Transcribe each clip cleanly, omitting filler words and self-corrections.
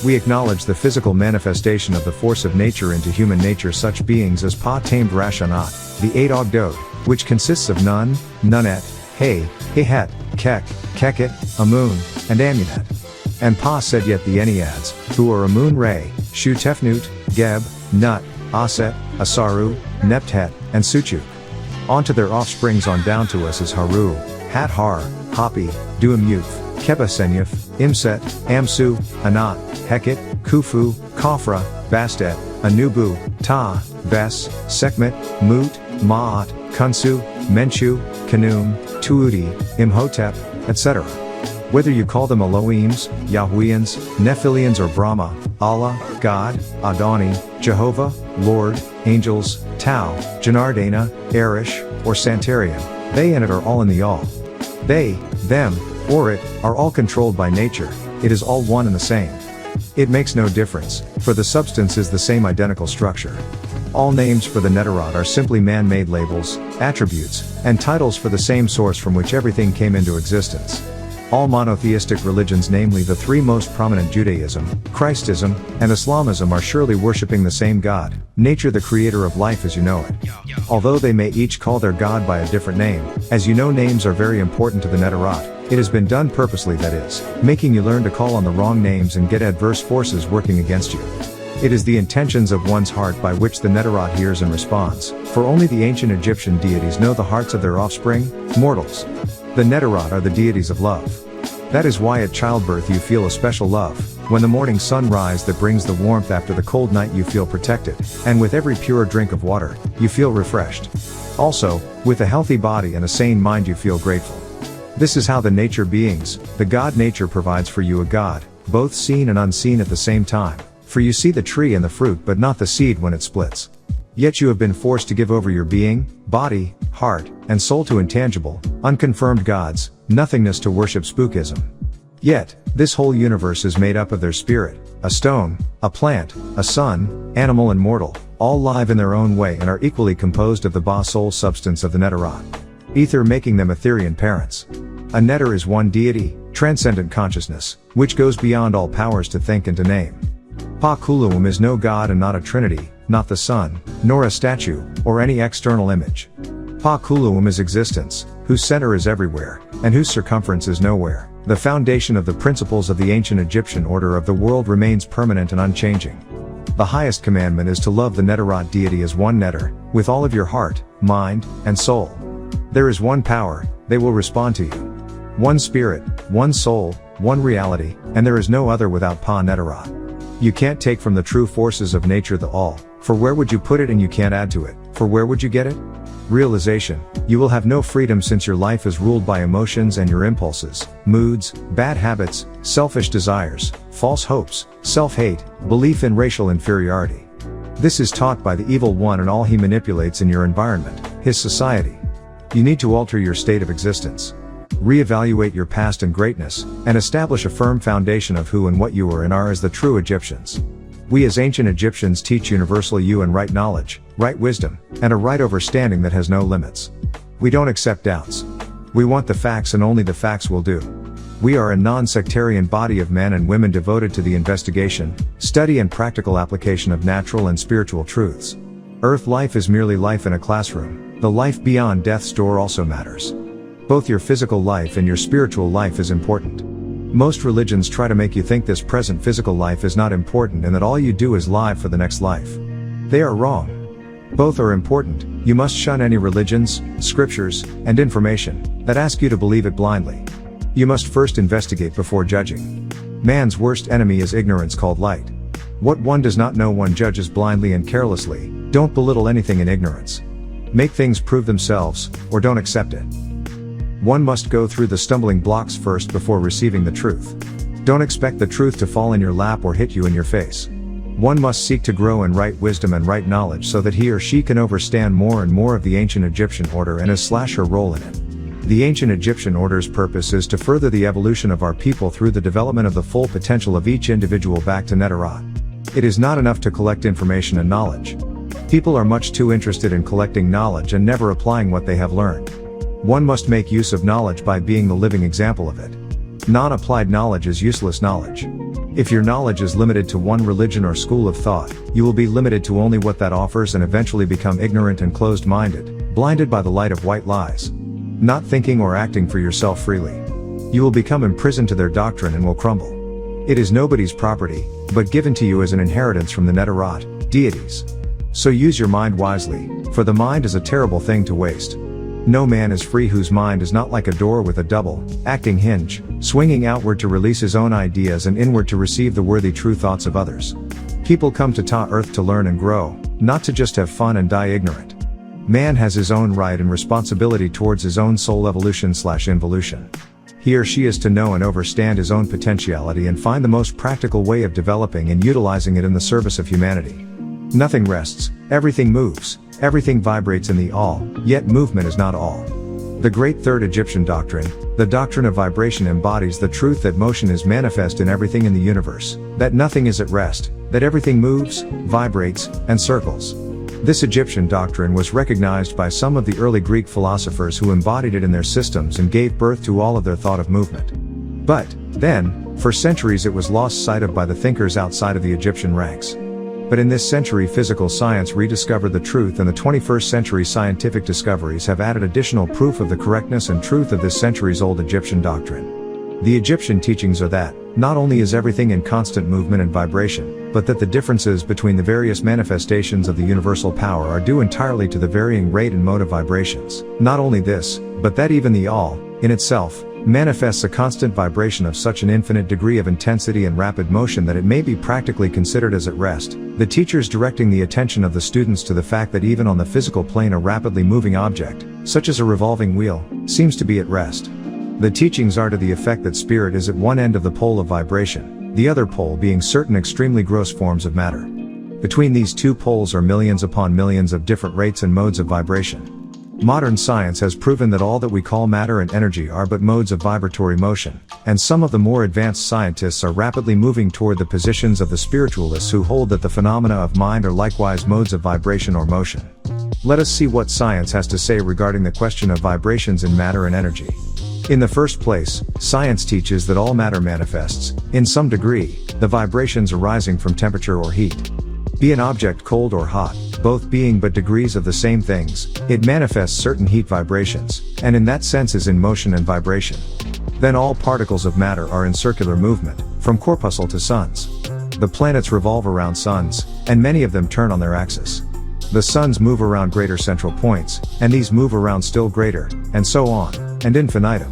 We acknowledge the physical manifestation of the force of nature into human nature, such beings as Pa tamed Rashanat, the 8 Ogdod, which consists of Nun, Nunet, He, Hehet, Kek, Keket, Amun, and Amunet. And Pa said yet the Enneads, who are Amun Re, Shu Tefnut, Geb, Nut, Aset, Asaru, Neptet, and Suchu. Onto their offsprings on down to us is Haru, Hat Har, Hapi, Duamyuf, Keba Senyuf, Imset, Amsu, Anat, Heket, Kufu, Khafra, Bastet, Anubu, Ta, Bes, Sekhmet, Mut, Ma'at, Kunsu, Menchu, Kanum, Tehuti, Imhotep, etc. Whether you call them Elohims, Yahwehians, Nephilians or Brahma, Allah, God, Adoni, Jehovah, Lord, angels, Tau, Janardana, Arish, or Santarian, they and it are all in the all. They, them, or it, are all controlled by nature, it is all one and the same. It makes no difference, for the substance is the same identical structure. All names for the Netarot are simply man-made labels, attributes, and titles for the same source from which everything came into existence. All monotheistic religions, namely the three most prominent Judaism, Christism, and Islamism, are surely worshipping the same God, nature, the creator of life as you know it. Although they may each call their God by a different name, as you know names are very important to the Netarot, it has been done purposely, that is, making you learn to call on the wrong names and get adverse forces working against you. It is the intentions of one's heart by which the Netarot hears and responds, for only the ancient Egyptian deities know the hearts of their offspring, mortals. The Netarot are the deities of love. That is why at childbirth you feel a special love, when the morning sunrise that brings the warmth after the cold night you feel protected, and with every pure drink of water, you feel refreshed. Also, with a healthy body and a sane mind you feel grateful. This is how the nature beings, the God nature, provides for you a God, both seen and unseen at the same time, for you see the tree and the fruit but not the seed when it splits. Yet you have been forced to give over your being, body, heart, and soul to intangible, unconfirmed gods, nothingness, to worship spookism. Yet, this whole universe is made up of their spirit, a stone, a plant, a sun, animal and mortal, all live in their own way and are equally composed of the Ba soul substance of the Netarot. Ether making them Etherian parents. A Netar is one deity, transcendent consciousness, which goes beyond all powers to think and to name. Pa Kuluum is no god and not a trinity, not the sun, nor a statue, or any external image. Pa Kuluum is existence, whose center is everywhere, and whose circumference is nowhere. The foundation of the principles of the ancient Egyptian order of the world remains permanent and unchanging. The highest commandment is to love the Netarot deity as one Netar, with all of your heart, mind, and soul. There is one power, they will respond to you. One spirit, one soul, one reality, and there is no other without Pa Netarot. You can't take from the true forces of nature the all, for where would you put it, and you can't add to it, for where would you get it? Realization, you will have no freedom since your life is ruled by emotions and your impulses, moods, bad habits, selfish desires, false hopes, self-hate, belief in racial inferiority. This is taught by the evil one and all he manipulates in your environment, his society. You need to alter your state of existence. Reevaluate your past and greatness, and establish a firm foundation of who and what you were and are as the true Egyptians. We as ancient Egyptians teach universal you and right knowledge, right wisdom, and a right understanding that has no limits. We don't accept doubts. We want the facts and only the facts will do. We are a non-sectarian body of men and women devoted to the investigation, study and practical application of natural and spiritual truths. Earth life is merely life in a classroom, the life beyond death's door also matters. Both your physical life and your spiritual life is important. Most religions try to make you think this present physical life is not important and that all you do is live for the next life. They are wrong. Both are important. You must shun any religions, scriptures, and information that ask you to believe it blindly. You must first investigate before judging. Man's worst enemy is ignorance called light. What one does not know one judges blindly and carelessly. Don't belittle anything in ignorance. Make things prove themselves, or don't accept it. One must go through the stumbling blocks first before receiving the truth. Don't expect the truth to fall in your lap or hit you in your face. One must seek to grow in right wisdom and right knowledge so that he or she can understand more and more of the ancient Egyptian order and his / her role in it. The ancient Egyptian order's purpose is to further the evolution of our people through the development of the full potential of each individual back to Netarot. It is not enough to collect information and knowledge. People are much too interested in collecting knowledge and never applying what they have learned. One must make use of knowledge by being the living example of it. Non-applied knowledge is useless knowledge. If your knowledge is limited to one religion or school of thought, you will be limited to only what that offers and eventually become ignorant and closed-minded, blinded by the light of white lies. Not thinking or acting for yourself freely. You will become imprisoned to their doctrine and will crumble. It is nobody's property, but given to you as an inheritance from the Netarot, deities. So use your mind wisely, for the mind is a terrible thing to waste. No man is free whose mind is not like a door with a double, acting hinge, swinging outward to release his own ideas and inward to receive the worthy true thoughts of others. People come to Ta Earth to learn and grow, not to just have fun and die ignorant. Man has his own right and responsibility towards his own soul evolution/involution. He or she is to know and understand his own potentiality and find the most practical way of developing and utilizing it in the service of humanity. Nothing rests, everything moves, everything vibrates in the all, yet movement is not all. The great third Egyptian doctrine, the doctrine of vibration, embodies the truth that motion is manifest in everything in the universe, that nothing is at rest, that everything moves, vibrates, and circles. This Egyptian doctrine was recognized by some of the early Greek philosophers who embodied it in their systems and gave birth to all of their thought of movement. But, then, for centuries it was lost sight of by the thinkers outside of the Egyptian ranks. But in this century physical science rediscovered the truth, and the 21st century scientific discoveries have added additional proof of the correctness and truth of this centuries-old Egyptian doctrine. The Egyptian teachings are that, not only is everything in constant movement and vibration, but that the differences between the various manifestations of the universal power are due entirely to the varying rate and mode of vibrations. Not only this, but that even the all, in itself, manifests a constant vibration of such an infinite degree of intensity and rapid motion that it may be practically considered as at rest, the teachers directing the attention of the students to the fact that even on the physical plane a rapidly moving object, such as a revolving wheel, seems to be at rest. The teachings are to the effect that spirit is at one end of the pole of vibration, the other pole being certain extremely gross forms of matter. Between these two poles are millions upon millions of different rates and modes of vibration. Modern science has proven that all that we call matter and energy are but modes of vibratory motion, and some of the more advanced scientists are rapidly moving toward the positions of the spiritualists who hold that the phenomena of mind are likewise modes of vibration or motion. Let us see what science has to say regarding the question of vibrations in matter and energy. In the first place, science teaches that all matter manifests, in some degree, the vibrations arising from temperature or heat. Be an object cold or hot, both being but degrees of the same things, it manifests certain heat vibrations, and in that sense is in motion and vibration. Then all particles of matter are in circular movement, from corpuscle to suns. The planets revolve around suns, and many of them turn on their axis. The suns move around greater central points, and these move around still greater, and so on, and infinitum.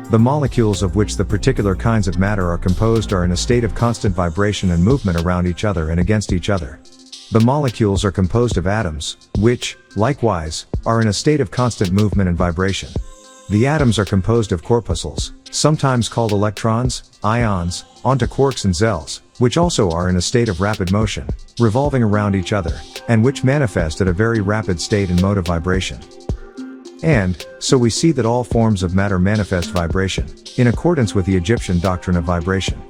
The molecules of which the particular kinds of matter are composed are in a state of constant vibration and movement around each other and against each other. The molecules are composed of atoms, which, likewise, are in a state of constant movement and vibration. The atoms are composed of corpuscles, sometimes called electrons, ions, onto quarks and zells, which also are in a state of rapid motion, revolving around each other, and which manifest at a very rapid state and mode of vibration. And, so we see that all forms of matter manifest vibration, in accordance with the Egyptian doctrine of vibration.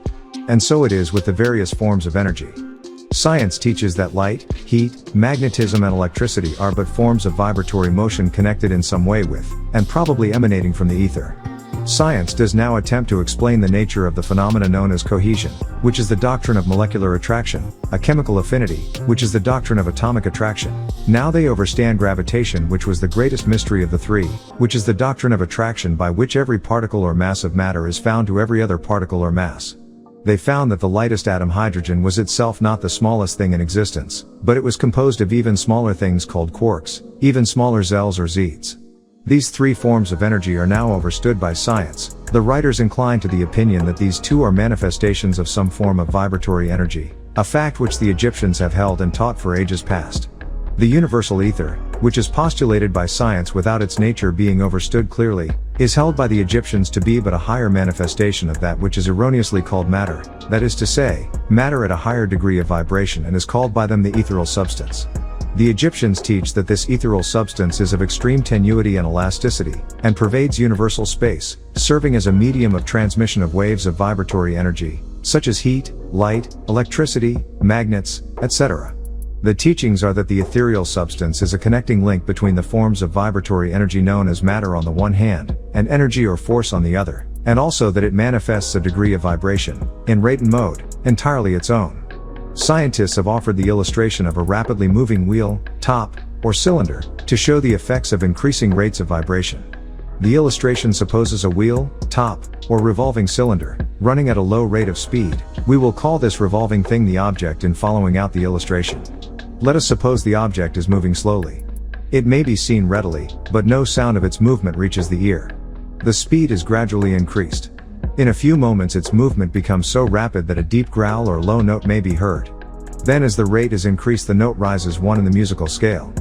And so it is with the various forms of energy. Science teaches that light, heat, magnetism and electricity are but forms of vibratory motion connected in some way with, and probably emanating from the ether. Science does now attempt to explain the nature of the phenomena known as cohesion, which is the doctrine of molecular attraction, a chemical affinity, which is the doctrine of atomic attraction. Now they understand gravitation, which was the greatest mystery of the three, which is the doctrine of attraction by which every particle or mass of matter is found to every other particle or mass. They found that the lightest atom, hydrogen, was itself not the smallest thing in existence, but it was composed of even smaller things called quarks, even smaller zells or zeets. These three forms of energy are now understood by science. The writers incline to the opinion that these two are manifestations of some form of vibratory energy, a fact which the Egyptians have held and taught for ages past. The universal ether, which is postulated by science without its nature being understood clearly, is held by the Egyptians to be but a higher manifestation of that which is erroneously called matter, that is to say, matter at a higher degree of vibration, and is called by them the ethereal substance. The Egyptians teach that this ethereal substance is of extreme tenuity and elasticity, and pervades universal space, serving as a medium of transmission of waves of vibratory energy, such as heat, light, electricity, magnets, etc. The teachings are that the ethereal substance is a connecting link between the forms of vibratory energy known as matter on the one hand, and energy or force on the other, and also that it manifests a degree of vibration, in rate and mode, entirely its own. Scientists have offered the illustration of a rapidly moving wheel, top, or cylinder, to show the effects of increasing rates of vibration. The illustration supposes a wheel, top, or revolving cylinder, running at a low rate of speed. We will call this revolving thing the object in following out the illustration. Let us suppose the object is moving slowly. It may be seen readily, but no sound of its movement reaches the ear. The speed is gradually increased. In a few moments its movement becomes so rapid that a deep growl or low note may be heard. Then as the rate is increased the note rises one in the musical scale.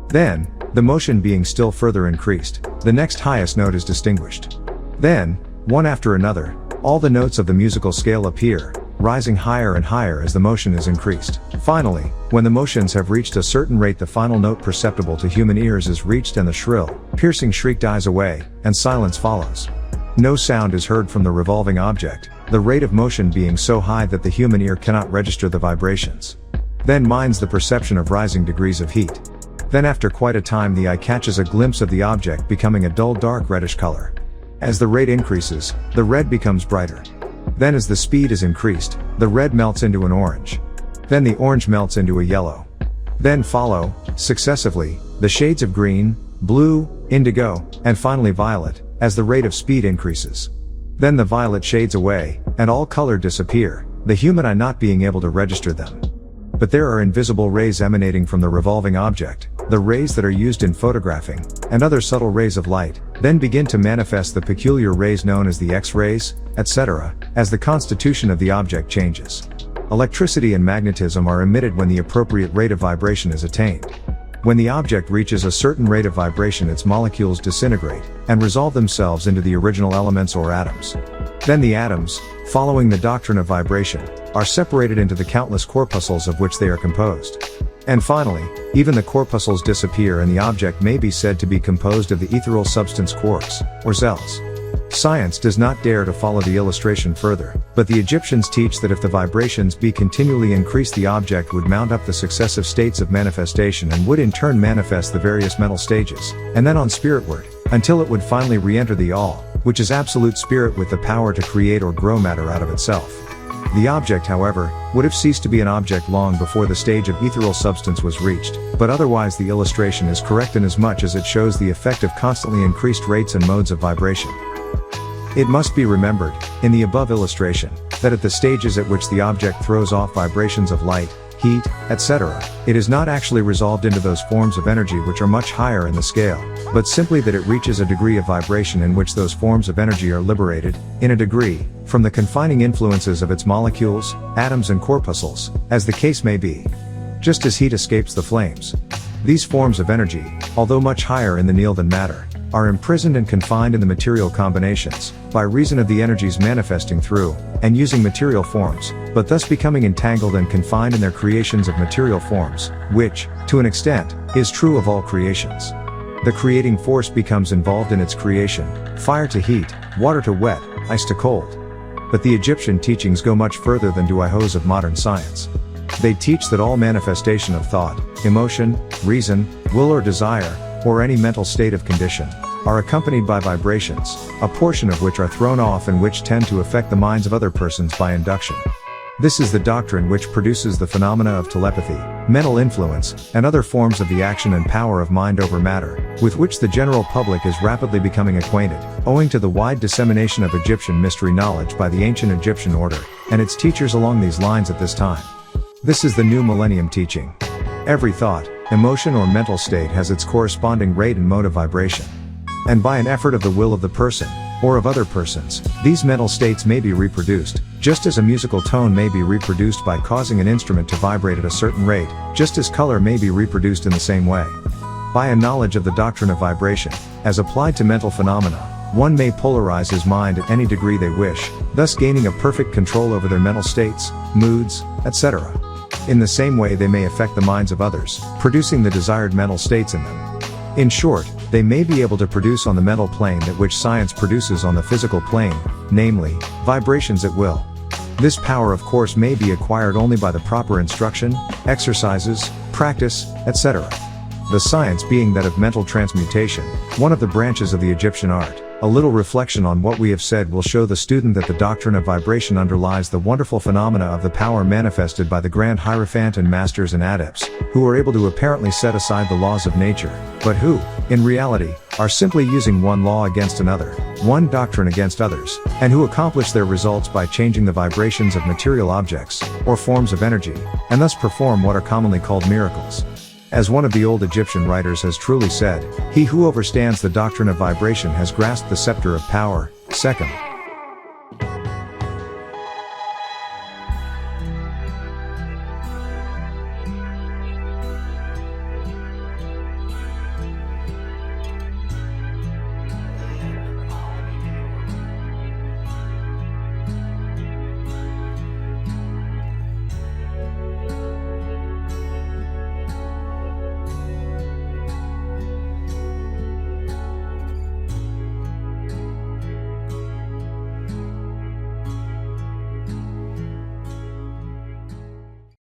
Then, the motion being still further increased, the next highest note is distinguished. Then, one after another, all the notes of the musical scale appear, rising higher and higher as the motion is increased. Finally, when the motions have reached a certain rate the final note perceptible to human ears is reached and the shrill, piercing shriek dies away, and silence follows. No sound is heard from the revolving object, the rate of motion being so high that the human ear cannot register the vibrations. Then minds the perception of rising degrees of heat. Then after quite a time the eye catches a glimpse of the object becoming a dull dark reddish color. As the rate increases, the red becomes brighter. Then as the speed is increased, the red melts into an orange. Then the orange melts into a yellow. Then follow, successively, the shades of green, blue, indigo, and finally violet, as the rate of speed increases. Then the violet shades away, and all color disappear, the human eye not being able to register them. But there are invisible rays emanating from the revolving object, the rays that are used in photographing, and other subtle rays of light, then begin to manifest the peculiar rays known as the X-rays, etc., as the constitution of the object changes. Electricity and magnetism are emitted when the appropriate rate of vibration is attained. When the object reaches a certain rate of vibration its molecules disintegrate, and resolve themselves into the original elements or atoms. Then the atoms, following the doctrine of vibration, are separated into the countless corpuscles of which they are composed. And finally, even the corpuscles disappear and the object may be said to be composed of the ethereal substance quarks, or zells. Science does not dare to follow the illustration further, but the Egyptians teach that if the vibrations be continually increased the object would mount up the successive states of manifestation and would in turn manifest the various mental stages, and then on spiritward, until it would finally re-enter the All, which is absolute spirit with the power to create or grow matter out of itself. The object, however, would have ceased to be an object long before the stage of ethereal substance was reached, but otherwise the illustration is correct inasmuch as it shows the effect of constantly increased rates and modes of vibration. It must be remembered, in the above illustration, that at the stages at which the object throws off vibrations of light, heat, etc., it is not actually resolved into those forms of energy which are much higher in the scale, but simply that it reaches a degree of vibration in which those forms of energy are liberated, in a degree, from the confining influences of its molecules, atoms and corpuscles, as the case may be. Just as heat escapes the flames. These forms of energy, although much higher in the Neel than matter, are imprisoned and confined in the material combinations, by reason of the energies manifesting through, and using material forms, but thus becoming entangled and confined in their creations of material forms, which, to an extent, is true of all creations. The creating force becomes involved in its creation, fire to heat, water to wet, ice to cold. But the Egyptian teachings go much further than do ihos of modern science. They teach that all manifestation of thought, emotion, reason, will or desire, or any mental state of condition, are accompanied by vibrations, a portion of which are thrown off and which tend to affect the minds of other persons by induction. This is the doctrine which produces the phenomena of telepathy, mental influence, and other forms of the action and power of mind over matter, with which the general public is rapidly becoming acquainted, owing to the wide dissemination of Egyptian mystery knowledge by the ancient Egyptian order, and its teachers along these lines at this time. This is the new millennium teaching. Every thought, emotion or mental state has its corresponding rate and mode of vibration. And by an effort of the will of the person, or of other persons, these mental states may be reproduced, just as a musical tone may be reproduced by causing an instrument to vibrate at a certain rate, just as color may be reproduced in the same way. By a knowledge of the doctrine of vibration, as applied to mental phenomena, one may polarize his mind at any degree they wish, thus gaining a perfect control over their mental states, moods, etc. In the same way they may affect the minds of others, producing the desired mental states in them. In short, they may be able to produce on the mental plane that which science produces on the physical plane, namely, vibrations at will. This power of course may be acquired only by the proper instruction, exercises, practice, etc. The science being that of mental transmutation, one of the branches of the Egyptian art. A little reflection on what we have said will show the student that the doctrine of vibration underlies the wonderful phenomena of the power manifested by the grand Hierophant and masters and adepts, who are able to apparently set aside the laws of nature, but who, in reality, are simply using one law against another, one doctrine against others, and who accomplish their results by changing the vibrations of material objects, or forms of energy, and thus perform what are commonly called miracles. As one of the old Egyptian writers has truly said, "He who understands the doctrine of vibration has grasped the scepter of power." 2